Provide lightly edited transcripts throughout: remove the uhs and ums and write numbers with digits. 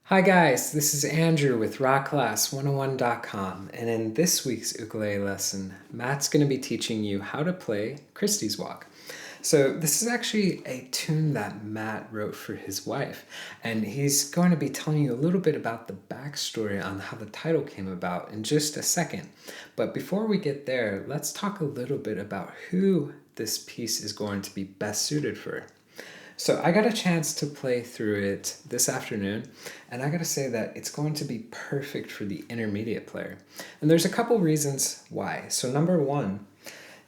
Hi guys, this is Andrew with rockclass101.com, and in this week's ukulele lesson, Matt's going to be teaching you how to play Christy's Walk. So this is actually a tune that Matt wrote for his wife, and he's going to be telling you a little bit about the backstory on how the title came about in just a second. But before we get there, let's talk a little bit about who this piece is going to be best suited for. So I got a chance to play through it this afternoon, and I gotta say that it's going to be perfect for the intermediate player. And there's a couple reasons why. So number one,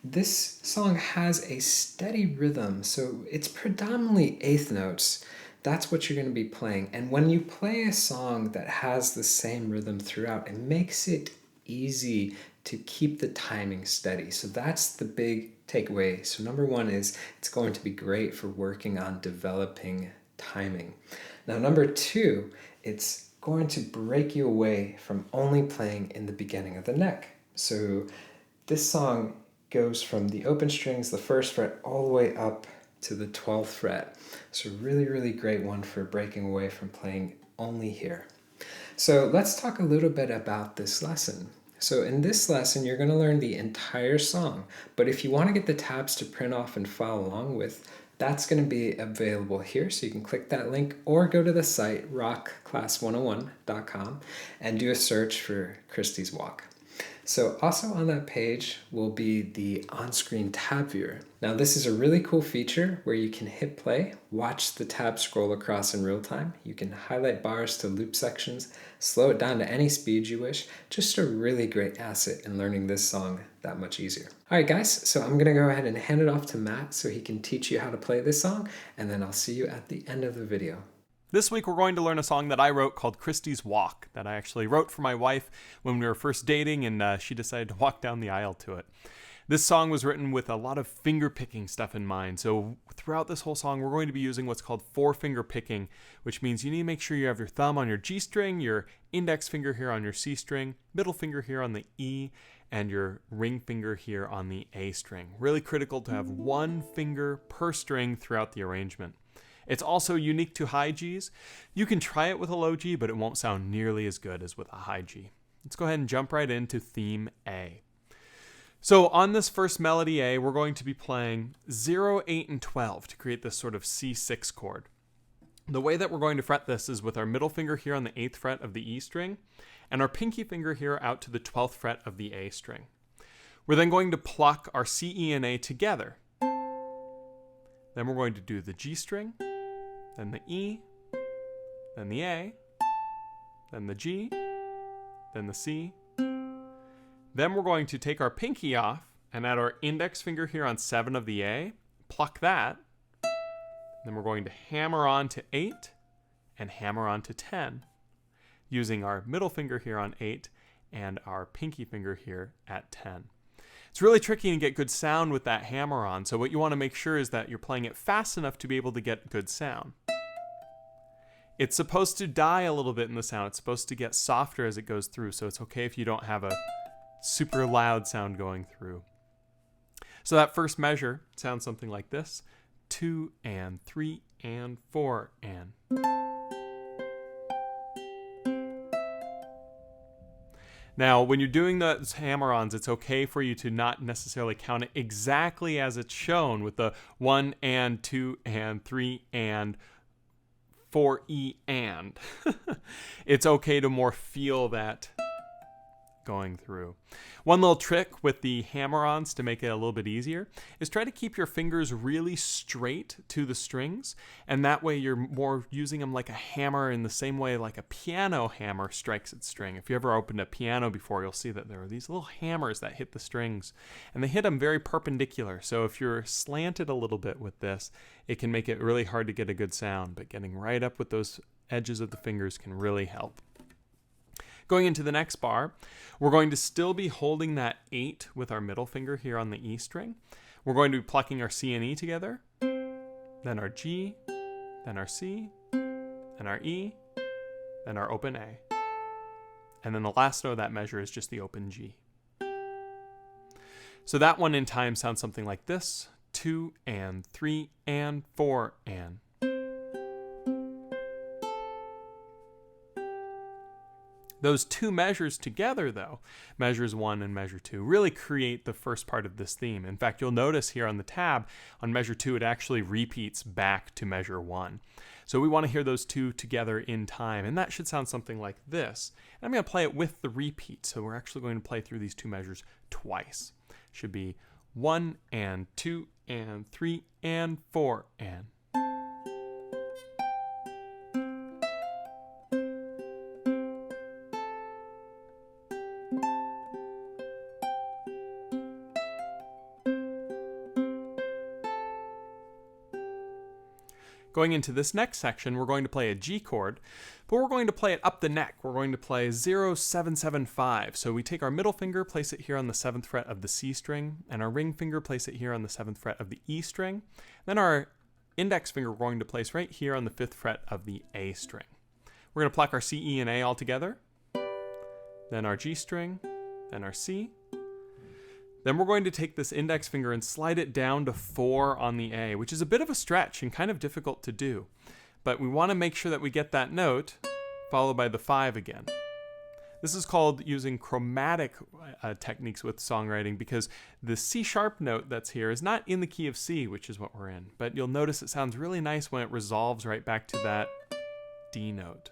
this song has a steady rhythm, so it's predominantly eighth notes. That's what you're going to be playing. And when you play a song that has the same rhythm throughout, it makes it easy to keep the timing steady. So that's the big takeaway. So number one is it's going to be great for working on developing timing. Now number two, it's going to break you away from only playing in the beginning of the neck. So this song goes from the open strings, the first fret, all the way up to the 12th fret. So really great one for breaking away from playing only here. So let's talk a little bit about this lesson. So in this lesson, you're going to learn the entire song, but if you want to get the tabs to print off and follow along with, that's going to be available here, so you can click that link or go to the site rockclass101.com and do a search for Christy's Walk. So also on that page will be the on-screen tab viewer. Now this is a really cool feature where you can hit play, watch the tab scroll across in real time. You can highlight bars to loop sections, slow it down to any speed you wish. Just a really great asset in learning this song that much easier. All right guys, so I'm gonna go ahead and hand it off to Matt so he can teach you how to play this song, and then I'll see you at the end of the video. This week we're going to learn a song that I wrote called Christy's Walk, that I actually wrote for my wife when we were first dating, and she decided to walk down the aisle to it. This song was written with a lot of finger picking stuff in mind, so throughout this whole song we're going to be using what's called 4-finger picking, which means you need to make sure you have your thumb on your G string, your index finger here on your C string, middle finger here on the E, and your ring finger here on the A string. Really critical to have one finger per string throughout the arrangement. It's also unique to high Gs. You can try it with a low G, but it won't sound nearly as good as with a high G. Let's go ahead and jump right into theme A. So on this first melody A, we're going to be playing 0, 8, and 12 to create this sort of C6 chord. The way that we're going to fret this is with our middle finger here on the 8th fret of the E string, and our pinky finger here out to the 12th fret of the A string. We're then going to pluck our C, E, and A together. Then we're going to do the G string, then the E, then the A, then the G, then the C. Then we're going to take our pinky off and add our index finger here on 7 of the A, pluck that. Then we're going to hammer on to 8 and hammer on to 10, using our middle finger here on 8 and our pinky finger here at 10. It's really tricky to get good sound with that hammer on, so what you want to make sure is that you're playing it fast enough to be able to get good sound. It's supposed to die a little bit in the sound. It's supposed to get softer as it goes through, so it's okay if you don't have a super loud sound going through. So that first measure sounds something like this: 2 and 3 and 4 and. Now, when you're doing those hammer-ons, it's okay for you to not necessarily count it exactly as it's shown with the 1 and 2 and 3 and 4 E and. It's okay to more feel that going through. One little trick with the hammer-ons to make it a little bit easier is try to keep your fingers really straight to the strings, and that way you're more using them like a hammer in the same way like a piano hammer strikes its string. If you ever opened a piano before, you'll see that there are these little hammers that hit the strings, and they hit them very perpendicular. So if you're slanted a little bit with this, it can make it really hard to get a good sound, but getting right up with those edges of the fingers can really help. Going into the next bar, we're going to still be holding that 8 with our middle finger here on the E string. We're going to be plucking our C and E together, then our G, then our C, then our E, then our open A. And then the last note of that measure is just the open G. So that one in time sounds something like this: 2 and 3 and 4 and. Those two measures together, though, measures 1 and measure 2, really create the first part of this theme. In fact, you'll notice here on the tab, on measure 2, it actually repeats back to measure 1. So we want to hear those two together in time, and that should sound something like this. And I'm going to play it with the repeat, so we're actually going to play through these two measures twice. Should be 1 and 2 and 3 and 4 and. Going into this next section, we're going to play a G chord, but we're going to play it up the neck. We're going to play 0, 7, 7, 5. So we take our middle finger, place it here on the 7th fret of the C string, and our ring finger, place it here on the 7th fret of the E string. Then our index finger we're going to place right here on the 5th fret of the A string. We're going to pluck our C, E, and A all together, then our G string, then our C. Then we're going to take this index finger and slide it down to 4 on the A, which is a bit of a stretch and kind of difficult to do. But we want to make sure that we get that note, followed by the 5 again. This is called using chromatic techniques with songwriting, because the C sharp note that's here is not in the key of C, which is what we're in. But you'll notice it sounds really nice when it resolves right back to that D note.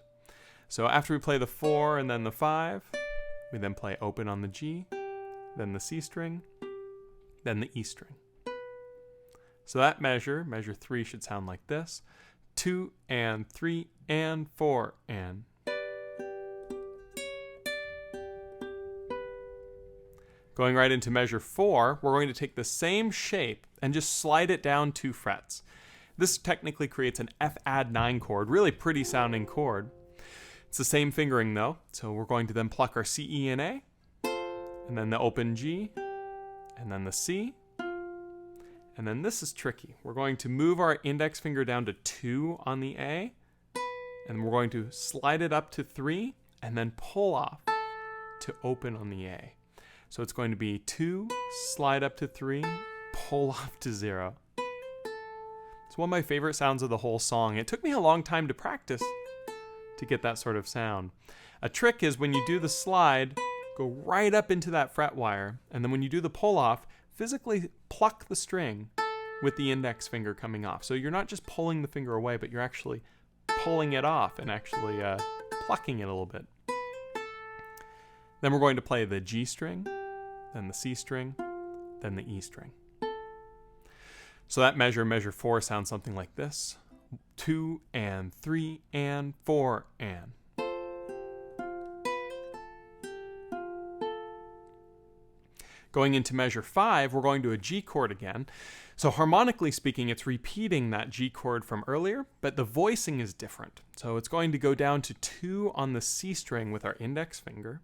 So after we play the 4 and then the 5, we then play open on the G, then the C string, then the E string. So that measure 3, should sound like this. 2 and 3 and 4 and. Going right into measure 4, we're going to take the same shape and just slide it down 2 frets. This technically creates an F add 9 chord, really pretty sounding chord. It's the same fingering though, so we're going to then pluck our C, E, and A, and then the open G, and then the C, and then this is tricky. We're going to move our index finger down to 2 on the A, and we're going to slide it up to 3, and then pull off to open on the A. So it's going to be 2, slide up to 3, pull off to 0. It's one of my favorite sounds of the whole song. It took me a long time to practice to get that sort of sound. A trick is when you do the slide, go right up into that fret wire, and then when you do the pull off, physically pluck the string with the index finger coming off. So you're not just pulling the finger away, but you're actually pulling it off and actually plucking it a little bit. Then we're going to play the G string, then the C string, then the E string. So that measure 4, sounds something like this. 2 and 3 and 4 and. Going into measure 5, we're going to a G chord again. So harmonically speaking, it's repeating that G chord from earlier, but the voicing is different. So it's going to go down to 2 on the C string with our index finger.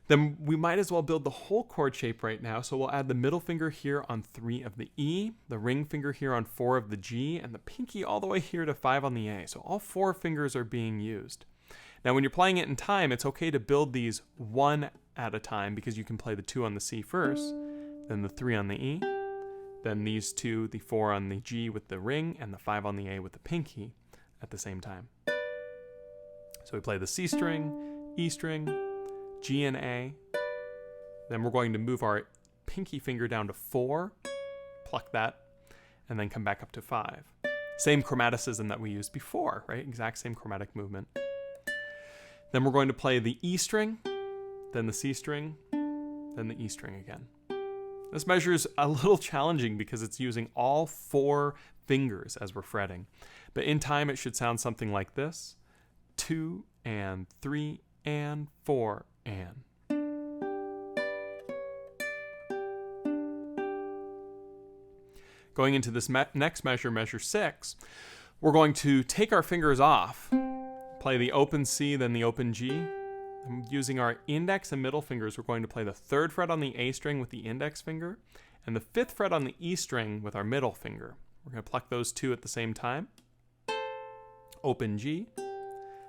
Then we might as well build the whole chord shape right now. So we'll add the middle finger here on 3 of the E, the ring finger here on 4 of the G, and the pinky all the way here to 5 on the A. So all 4 fingers are being used. Now when you're playing it in time, it's okay to build these one at a time, because you can play the 2 on the C first, then the 3 on the E, then these 2, the 4 on the G with the ring, and the 5 on the A with the pinky at the same time. So we play the C string, E string, G and A, then we're going to move our pinky finger down to 4, pluck that, and then come back up to 5. Same chromaticism that we used before, right? Exact same chromatic movement. Then we're going to play the E string, then the C string, then the E string again. This measure is a little challenging because it's using all 4 fingers as we're fretting. But in time, it should sound something like this. 2 and 3 and 4 and. Going into this next measure, measure 6, we're going to take our fingers off, play the open C, then the open G. And using our index and middle fingers, we're going to play the 3rd fret on the A string with the index finger, and the 5th fret on the E string with our middle finger. We're going to pluck those 2 at the same time. Open G.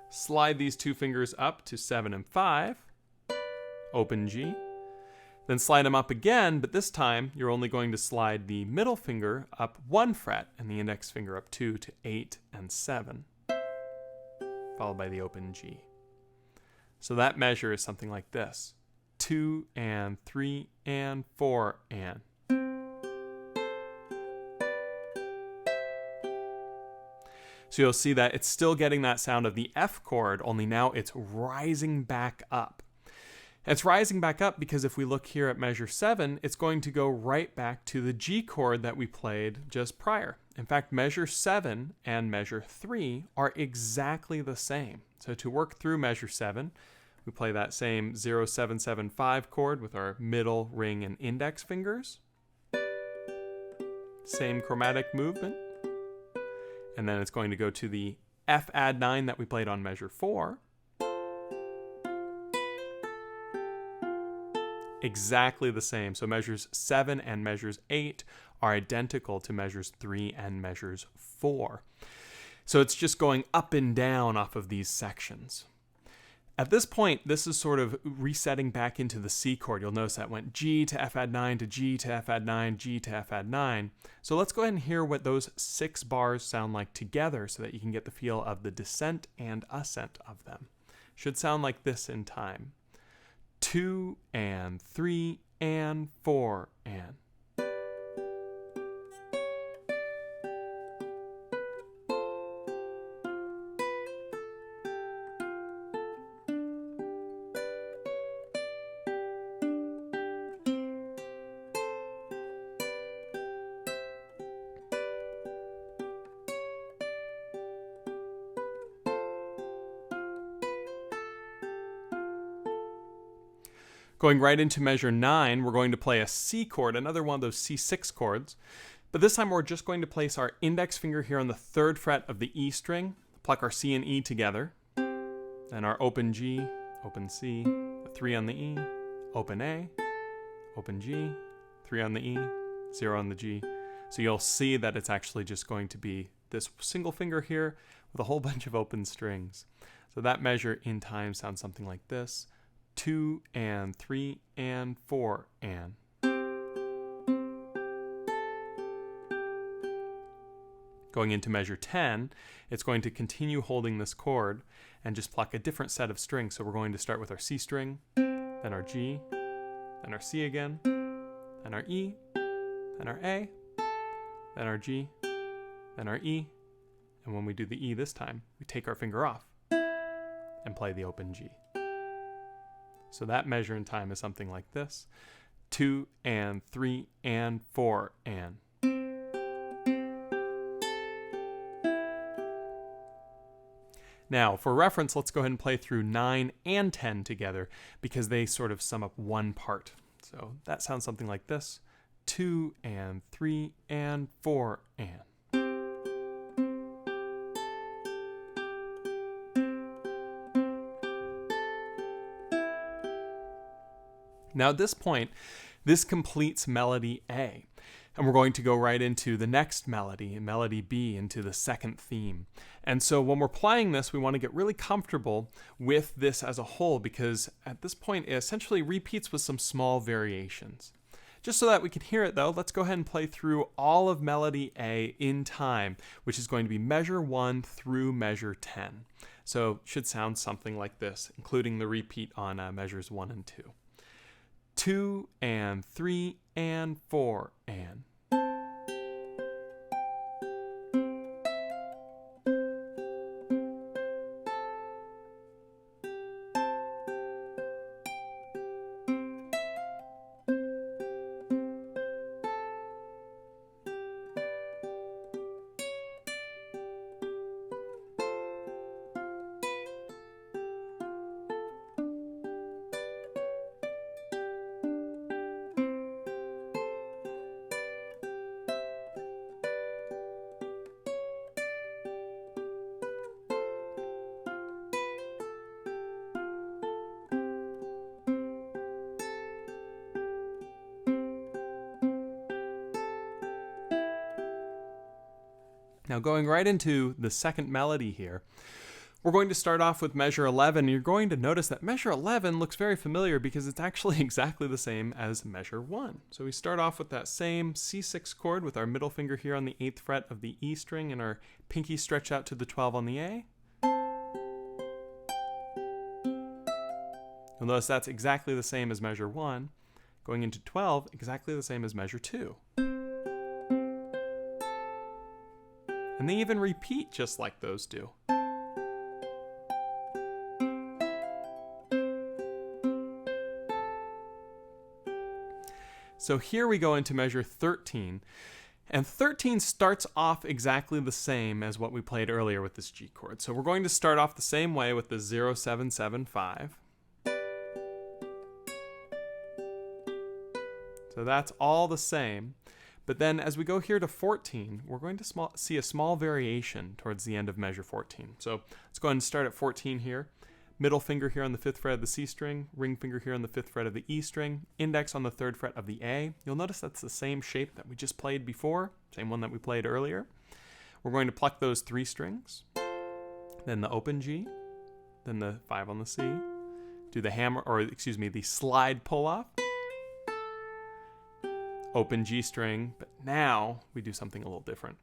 Slide these 2 fingers up to 7 and 5. Open G. Then slide them up again, but this time you're only going to slide the middle finger up 1 fret and the index finger up 2 to 8 and 7, followed by the open G. So that measure is something like this. 2 and 3 and 4 and. So you'll see that it's still getting that sound of the F chord, only now it's rising back up. It's rising back up because if we look here at measure 7, it's going to go right back to the G chord that we played just prior. In fact, measure 7 and measure 3 are exactly the same. So to work through measure 7, we play that same 0-7-7-5 chord with our middle, ring, and index fingers. Same chromatic movement. And then it's going to go to the F add 9 that we played on measure 4. Exactly the same. So measures 7 and measures 8 are identical to measures 3 and measures 4. So it's just going up and down off of these sections. At this point, this is sort of resetting back into the C chord. You'll notice that went G to F add 9 to G to F add 9, G to F add 9. So let's go ahead and hear what those 6 bars sound like together so that you can get the feel of the descent and ascent of them. Should sound like this in time. 2 and 3 and 4 and. Going right into measure 9, we're going to play a C chord, another one of those C6 chords. But this time we're just going to place our index finger here on the 3rd fret of the E string, pluck our C and E together, then our open G, open C, a 3 on the E, open A, open G, 3 on the E, 0 on the G. So you'll see that it's actually just going to be this single finger here with a whole bunch of open strings. So that measure in time sounds something like this. 2 and 3 and 4 and. Going into measure 10, it's going to continue holding this chord and just pluck a different set of strings. So we're going to start with our C string, then our G, then our C again, then our E, then our A, then our G, then our E. And when we do the E this time, we take our finger off and play the open G. So that measure in time is something like this. 2 and 3 and 4 and. Now, for reference, let's go ahead and play through 9 and 10 together because they sort of sum up one part. So that sounds something like this. 2 and 3 and 4 and. Now at this point, this completes melody A. And we're going to go right into the next melody, melody B, into the second theme. And so when we're playing this, we want to get really comfortable with this as a whole because at this point, it essentially repeats with some small variations. Just so that we can hear it though, let's go ahead and play through all of melody A in time, which is going to be measure 1 through measure 10. So it should sound something like this, including the repeat on measures 1 and 2. 2 and 3 and 4 and. Now going right into the second melody here, we're going to start off with measure 11. You're going to notice that measure 11 looks very familiar because it's actually exactly the same as measure 1. So we start off with that same C6 chord with our middle finger here on the 8th fret of the E string and our pinky stretched out to the 12 on the A. You'll notice that's exactly the same as measure 1. Going into 12, exactly the same as measure 2. And they even repeat just like those do. So here we go into measure 13. And 13 starts off exactly the same as what we played earlier with this G chord. So we're going to start off the same way with the 0, 7, 7, 5. So that's all the same. But then as we go here to 14, we're going to see a small variation towards the end of measure 14. So let's go ahead and start at 14 here. Middle finger here on the 5th fret of the C string, ring finger here on the 5th fret of the E string, index on the 3rd fret of the A. You'll notice that's the same shape that we just played before, same one that we played earlier. We're going to pluck those 3 strings, then the open G, then the 5 on the C, do the slide pull off, open G string, but now we do something a little different.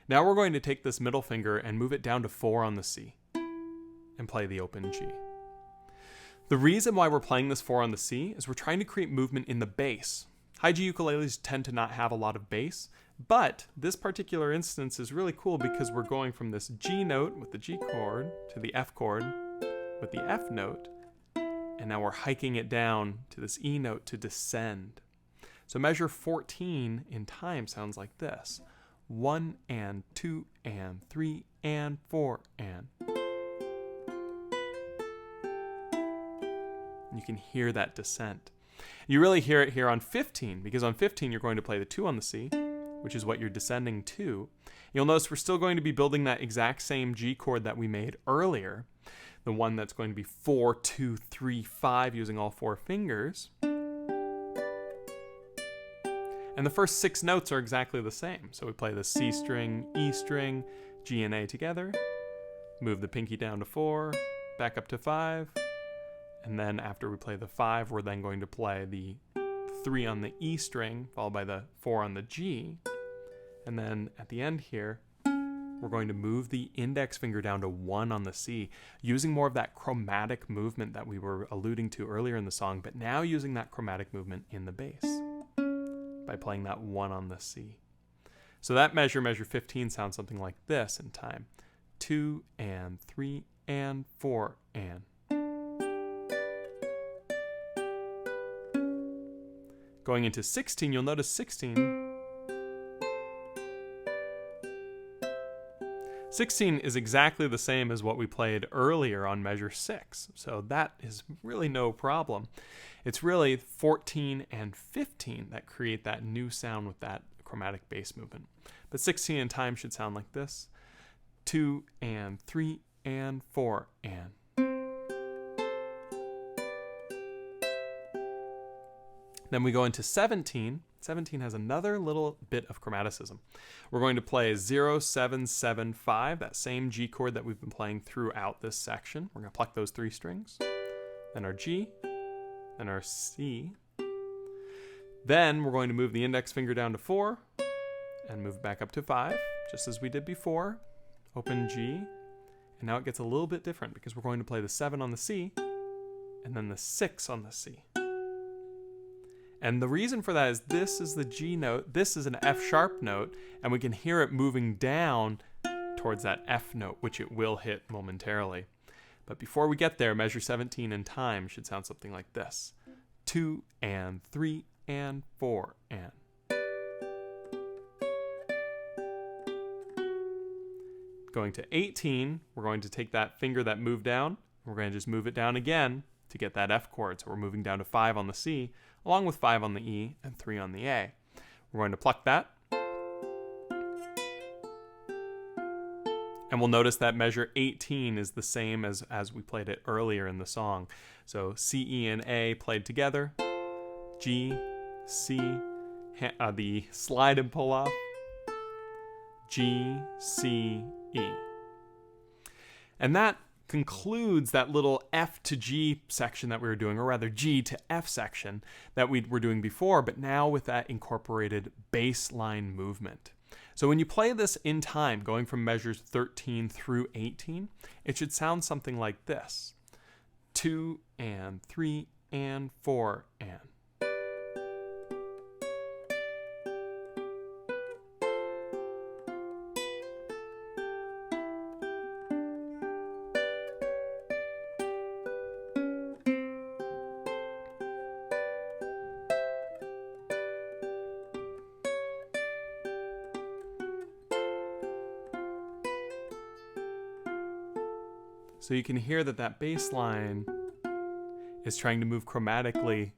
Now we're going to take this middle finger and move it down to 4 on the C and play the open G. The reason why we're playing this 4 on the C is we're trying to create movement in the bass. High G ukuleles tend to not have a lot of bass, but this particular instance is really cool because we're going from this G note with the G chord to the F chord with the F note, and now we're hiking it down to this E note to descend. So measure 14 in time sounds like this. 1 and 2 and 3 and 4 and. You can hear that descent. You really hear it here on 15, because on 15 you're going to play the 2 on the C, which is what you're descending to. You'll notice we're still going to be building that exact same G chord that we made earlier, the one that's going to be 4, 2, 3, 5 using all 4 fingers. And the first 6 notes are exactly the same. So we play the C string, E string, G and A together, move the pinky down to 4, back up to 5, and then after we play the 5, we're then going to play the 3 on the E string, followed by the 4 on the G. And then at the end here, we're going to move the index finger down to 1 on the C, using more of that chromatic movement that we were alluding to earlier in the song, but now using that chromatic movement in the bass by playing that 1 on the C. So that measure 15, sounds something like this in time. 2 and 3 and 4 and. Going into 16, you'll notice 16 is exactly the same as what we played earlier on measure 6. So that is really no problem. It's really 14 and 15 that create that new sound with that chromatic bass movement. But 16 in time should sound like this. 2 and 3 and 4 and. Then we go into 17. 17 has another little bit of chromaticism. We're going to play 0, 7, 7, 5, that same G chord that we've been playing throughout this section. We're going to pluck those 3 strings, then our G, then our C. Then we're going to move the index finger down to 4 and move back up to 5, just as we did before. Open G, and now it gets a little bit different because we're going to play the 7 on the C and then the 6 on the C. And the reason for that is this is the G note, this is an F sharp note, and we can hear it moving down towards that F note, which it will hit momentarily. But before we get there, measure 17 in time should sound something like this. 2 and 3 and 4 and. Going to 18, we're going to take that finger that moved down, we're going to just move it down again to get that F chord. So we're moving down to 5 on the C, along with 5 on the E and 3 on the A. We're going to pluck that. And we'll notice that measure 18 is the same as we played it earlier in the song. So C, E, and A played together. G, C, the slide and pull off. G, C, E. And that concludes that little F to G section that we were doing, or rather G to F section that we were doing before, but now with that incorporated bass line movement. So when you play this in time, going from measures 13 through 18, it should sound something like this. 2 and 3 and 4 and. So you can hear that bass line is trying to move chromatically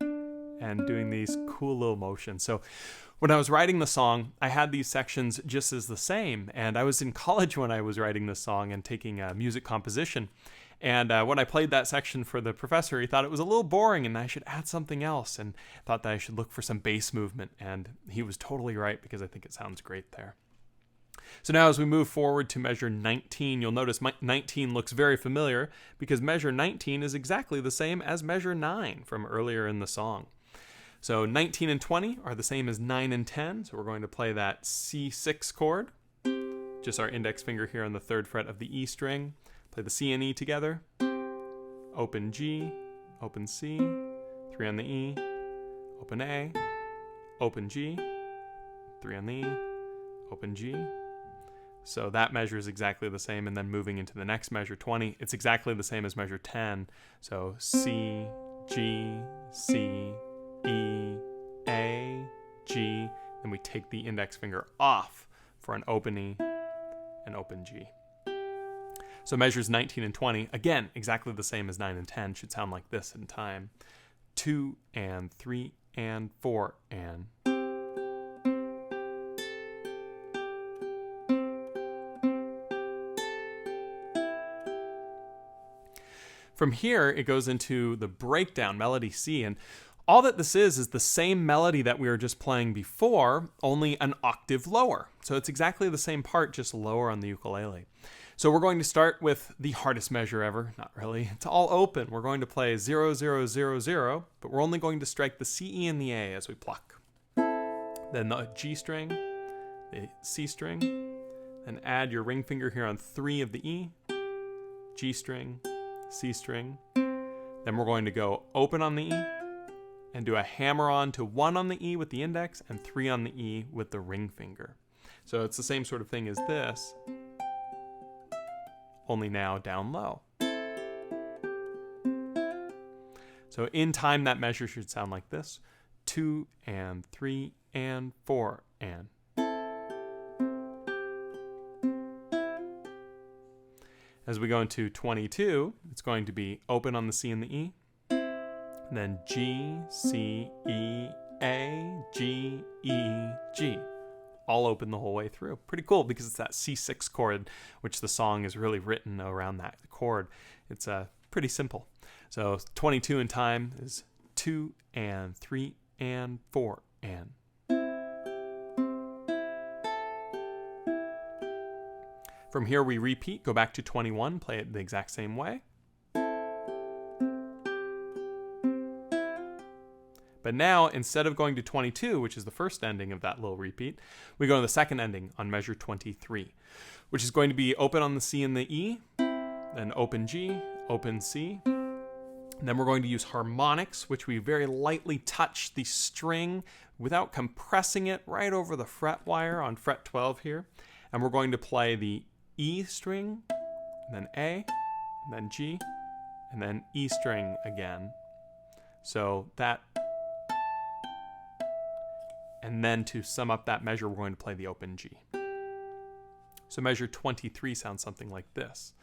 and doing these cool little motions. So when I was writing the song, I had these sections just as the same. And I was in college when I was writing this song and taking music composition. And when I played that section for the professor, he thought it was a little boring and I should add something else, and thought that I should look for some bass movement. And he was totally right, because I think it sounds great there. So now as we move forward to measure 19, you'll notice 19 looks very familiar, because measure 19 is exactly the same as measure 9 from earlier in the song. So 19 and 20 are the same as 9 and 10, so we're going to play that C6 chord, just our index finger here on the 3rd fret of the E string. Play the C and E together, open G, open C, 3 on the E, open A, open G, 3 on the E, open G. So that measure is exactly the same, and then moving into the next measure, 20, it's exactly the same as measure 10. So C, G, C, E, A, G, then we take the index finger off for an open E and open G. So measures 19 and 20, again, exactly the same as 9 and 10, should sound like this in time. 2 and 3 and 4 and. From here, it goes into the breakdown, melody C, and all that this is the same melody that we were just playing before, only an octave lower. So it's exactly the same part, just lower on the ukulele. So we're going to start with the hardest measure ever. Not really. It's all open. We're going to play 0, 0, 0, 0, but we're only going to strike the C, E, and the A as we pluck. Then the G string, the C string, then add your ring finger here on 3 of the E, G string, C string. Then we're going to go open on the E and do a hammer on to 1 on the E with the index and 3 on the E with the ring finger. So it's the same sort of thing as this, only now down low. So in time, that measure should sound like this: 2 and 3 and 4 and. As we go into 22, it's going to be open on the C and the E, and then G, C, E, A, G, E, G. All open the whole way through. Pretty cool, because it's that C6 chord, which the song is really written around that chord. It's pretty simple. So 22 in time is 2 and 3 and 4 and. From here we repeat, go back to 21, play it the exact same way. But now, instead of going to 22, which is the first ending of that little repeat, we go to the second ending on measure 23, which is going to be open on the C and the E, then open G, open C. And then we're going to use harmonics, which we very lightly touch the string without compressing it right over the fret wire on fret 12 here. And we're going to play the E string, and then A, and then G, and then E string again. So that, and then to sum up that measure, we're going to play the open G. So measure 23 sounds something like this: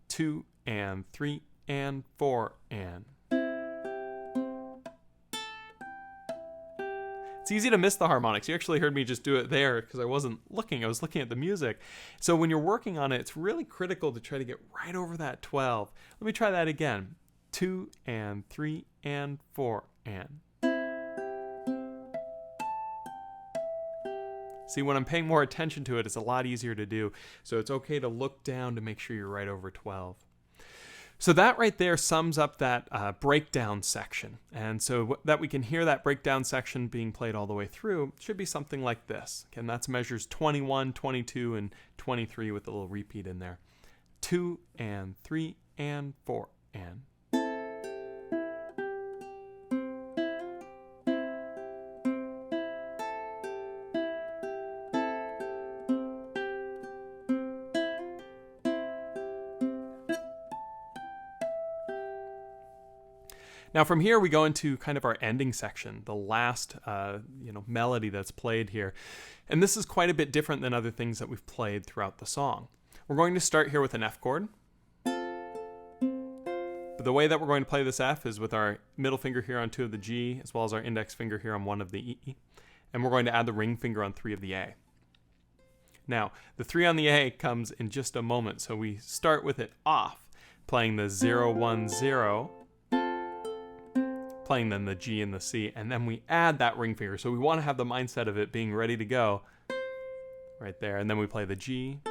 2 and 3 and 4 and. It's easy to miss the harmonics. You actually heard me just do it there because I wasn't looking. I was looking at the music. So when you're working on it, it's really critical to try to get right over that 12. Let me try that again. 2 and 3 and 4 and. See, when I'm paying more attention to it, it's a lot easier to do. So it's okay to look down to make sure you're right over 12. So that right there sums up that breakdown section. And so that we can hear that breakdown section being played all the way through should be something like this. Again, that's measures 21, 22, and 23 with a little repeat in there. 2 and 3 and 4 and. Now from here we go into kind of our ending section, the last melody that's played here. And this is quite a bit different than other things that we've played throughout the song. We're going to start here with an F chord. But the way that we're going to play this F is with our middle finger here on 2 of the G, as well as our index finger here on 1 of the E. And we're going to add the ring finger on 3 of the A. Now, the 3 on the A comes in just a moment, so we start with it off, playing the 0, 1, 0, playing then the G and the C, and then we add that ring finger. So we want to have the mindset of it being ready to go right there. And then we play the G,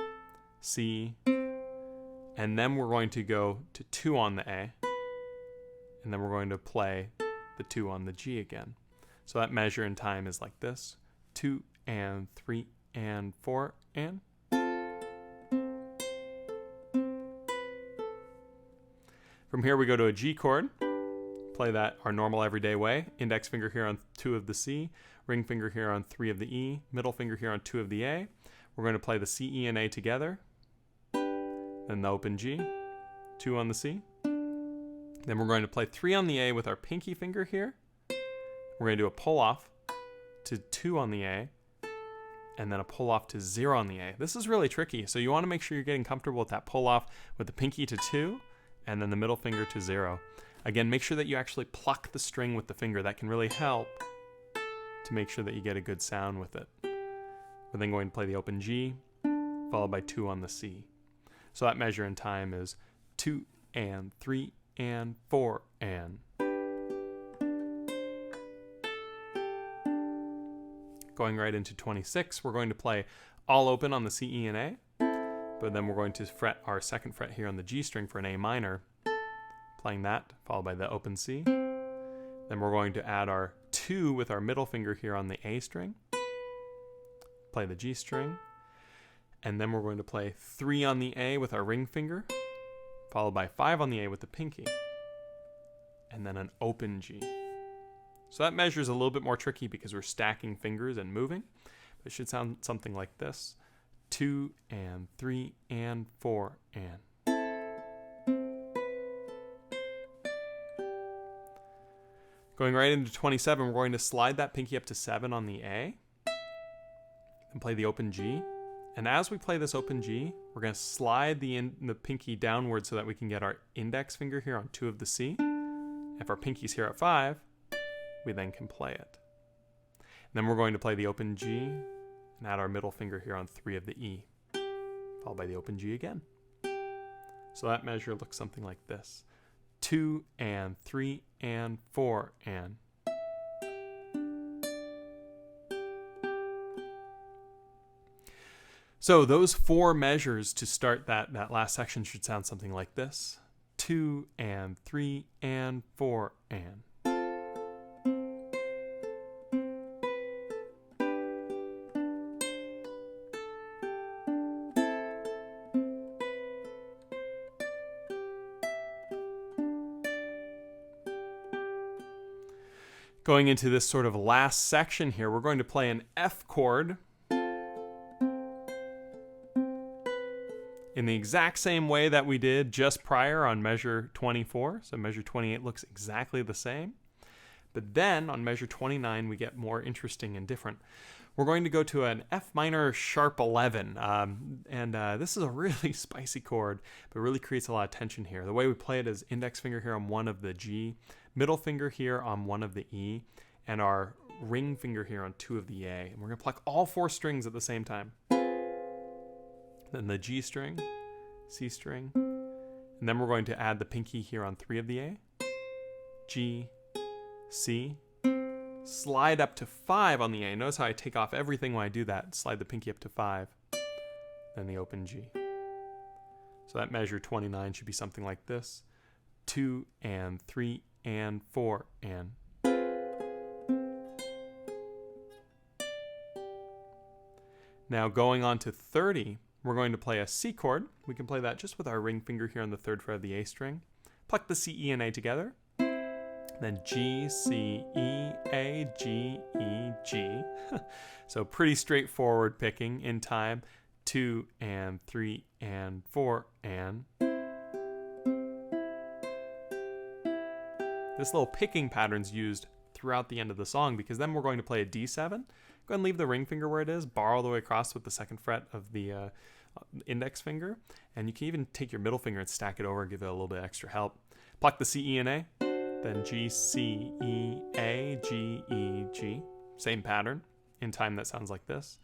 C, and then we're going to go to 2 on the A, and then we're going to play the 2 on the G again. So that measure in time is like this: 2 and 3 and 4 and. From here we go to a G chord. Play that our normal everyday way. Index finger here on 2 of the C, ring finger here on 3 of the E, middle finger here on 2 of the A. We're going to play the C, E, and A together. Then the open G, 2 on the C. Then we're going to play 3 on the A with our pinky finger here. We're going to do a pull off to 2 on the A, and then a pull off to 0 on the A. This is really tricky, so you want to make sure you're getting comfortable with that pull off with the pinky to 2, and then the middle finger to 0. Again, make sure that you actually pluck the string with the finger. That can really help to make sure that you get a good sound with it. We're then going to play the open G, followed by 2 on the C. So that measure in time is 2 and 3 and 4 and. Going right into 26, we're going to play all open on the C, E, and A, but then we're going to fret our 2nd fret here on the G string for an A minor, playing that, followed by the open C. Then we're going to add our 2 with our middle finger here on the A string, play the G string, and then we're going to play 3 on the A with our ring finger, followed by 5 on the A with the pinky, and then an open G. So that measure is a little bit more tricky because we're stacking fingers and moving. But it should sound something like this: 2 and 3 and 4 and. Going right into 27, we're going to slide that pinky up to 7 on the A and play the open G. And as we play this open G, we're going to slide the pinky downward so that we can get our index finger here on 2 of the C. If our pinky's here at 5, we then can play it. And then we're going to play the open G and add our middle finger here on 3 of the E, followed by the open G again. So that measure looks something like this: 2 and 3 and 4 and. So those 4 measures to start that last section should sound something like this: 2 and 3 and 4 and. Going into this sort of last section here, we're going to play an F chord in the exact same way that we did just prior on measure 24. So measure 28 looks exactly the same. But then on measure 29, we get more interesting and different. We're going to go to an F minor sharp 11. This is a really spicy chord, but really creates a lot of tension here. The way we play it is index finger here on 1 of the G, middle finger here on 1 of the E, and our ring finger here on 2 of the A. And we're going to pluck all 4 strings at the same time. Then the G string, C string, and then we're going to add the pinky here on 3 of the A, G, C, slide up to 5 on the A. Notice how I take off everything when I do that. Slide the pinky up to 5, then the open G. So that measure 29 should be something like this: 2 and 3 and 4 and. Now going on to 30, we're going to play a C chord. We can play that just with our ring finger here on the 3rd fret of the A string. Pluck the C, E, and A together. Then G, C, E, A, G, E, G. So pretty straightforward picking in time: 2 and 3 and 4 and. This little picking pattern's used throughout the end of the song because then we're going to play a D7. Go ahead and leave the ring finger where it is, bar all the way across with the second fret of the index finger, and you can even take your middle finger and stack it over and give it a little bit extra help. Pluck the C, E, and A, then G, C, E, A, G, E, G. Same pattern. In time that sounds like this.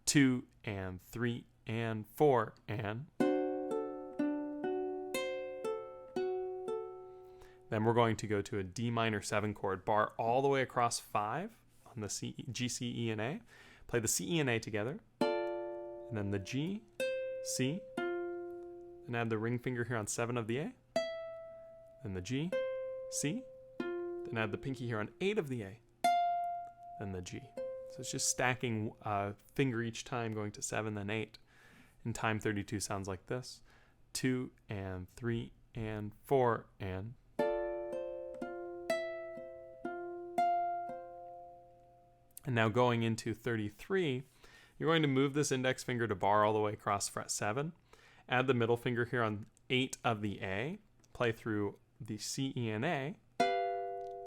2 and 3 and 4 and. Then we're going to go to a D minor 7 chord, bar all the way across 5 on the C, G, C, E, and A. Play the C, E, and A together, and then the G, C, and add the ring finger here on 7 of the A, then the G, C, then add the pinky here on 8 of the A, then the G. So it's just stacking a finger each time, going to 7, then 8. In time 32 sounds like this. 2 and 3 and 4 and. And now going into 33, you're going to move this index finger to bar all the way across fret 7. Add the middle finger here on 8 of the A. Play through the C, E, and A.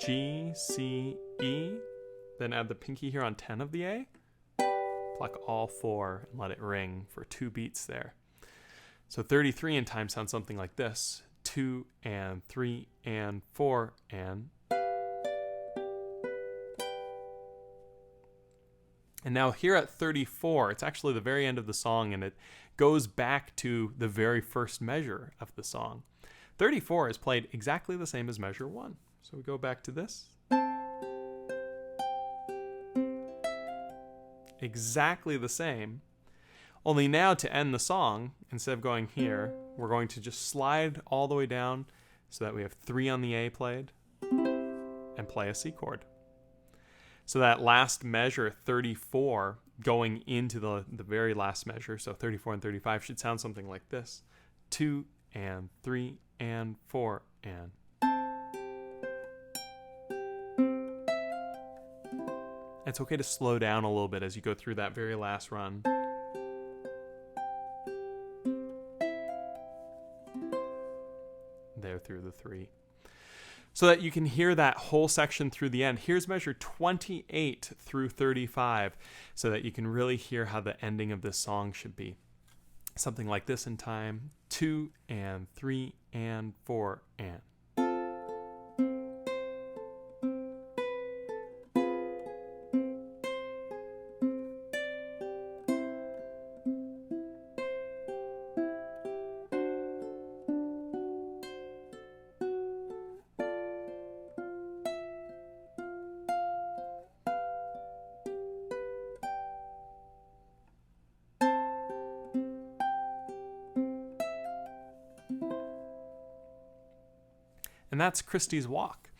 G, C, E. Then add the pinky here on 10 of the A. Pluck all 4 and let it ring for 2 beats there. So 33 in time sounds something like this. 2 and 3 and 4 and. And now here at 34, it's actually the very end of the song, and it goes back to the very first measure of the song. 34 is played exactly the same as measure 1. So we go back to this. Exactly the same. Only now to end the song, instead of going here, we're going to just slide all the way down so that we have 3 on the A played and play a C chord. So that last measure, 34, going into the very last measure, so 34 and 35, should sound something like this. 2 and 3 and 4 and. It's okay to slow down a little bit as you go through that very last run. There through the 3. So that you can hear that whole section through the end. Here's measure 28 through 35, so that you can really hear how the ending of this song should be. Something like this in time. 2 and 3 and 4 and. And that's Christy's Walk.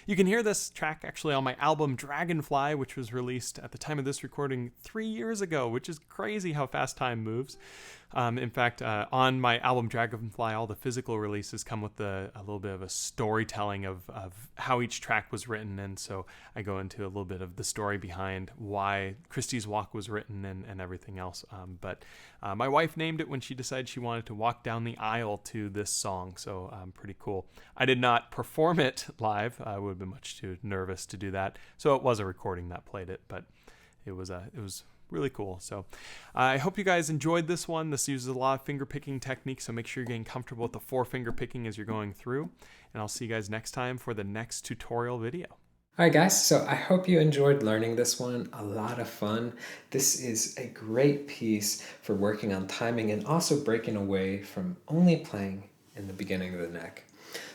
You can hear this track actually on my album Dragonfly, which was released at the time of this recording 3 years ago, which is crazy how fast time moves. In fact, on my album Dragonfly, all the physical releases come with a little bit of a storytelling of how each track was written. And so I go into a little bit of the story behind why Christy's Walk was written and everything else. But my wife named it when she decided she wanted to walk down the aisle to this song. So pretty cool. I did not perform it live. I would have been much too nervous to do that. So it was a recording that played it, but it was really cool. So I hope you guys enjoyed this one. This uses a lot of finger picking techniques, so make sure you're getting comfortable with the 4 finger picking as you're going through. And I'll see you guys next time for the next tutorial video. All right, guys, so I hope you enjoyed learning this one. A lot of fun. This is a great piece for working on timing and also breaking away from only playing in the beginning of the neck.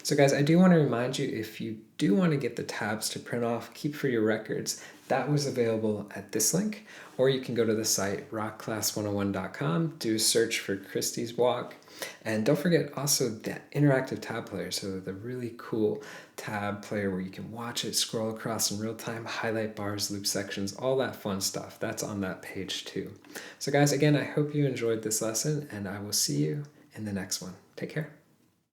So guys, I do want to remind you, if you do want to get the tabs to print off, keep for your records, that was available at this link, or you can go to the site rockclass101.com, do a search for Christy's Walk, and don't forget also that interactive tab player, so the really cool tab player where you can watch it, scroll across in real time, highlight bars, loop sections, all that fun stuff. That's on that page too. So guys, again, I hope you enjoyed this lesson, and I will see you in the next one. Take care.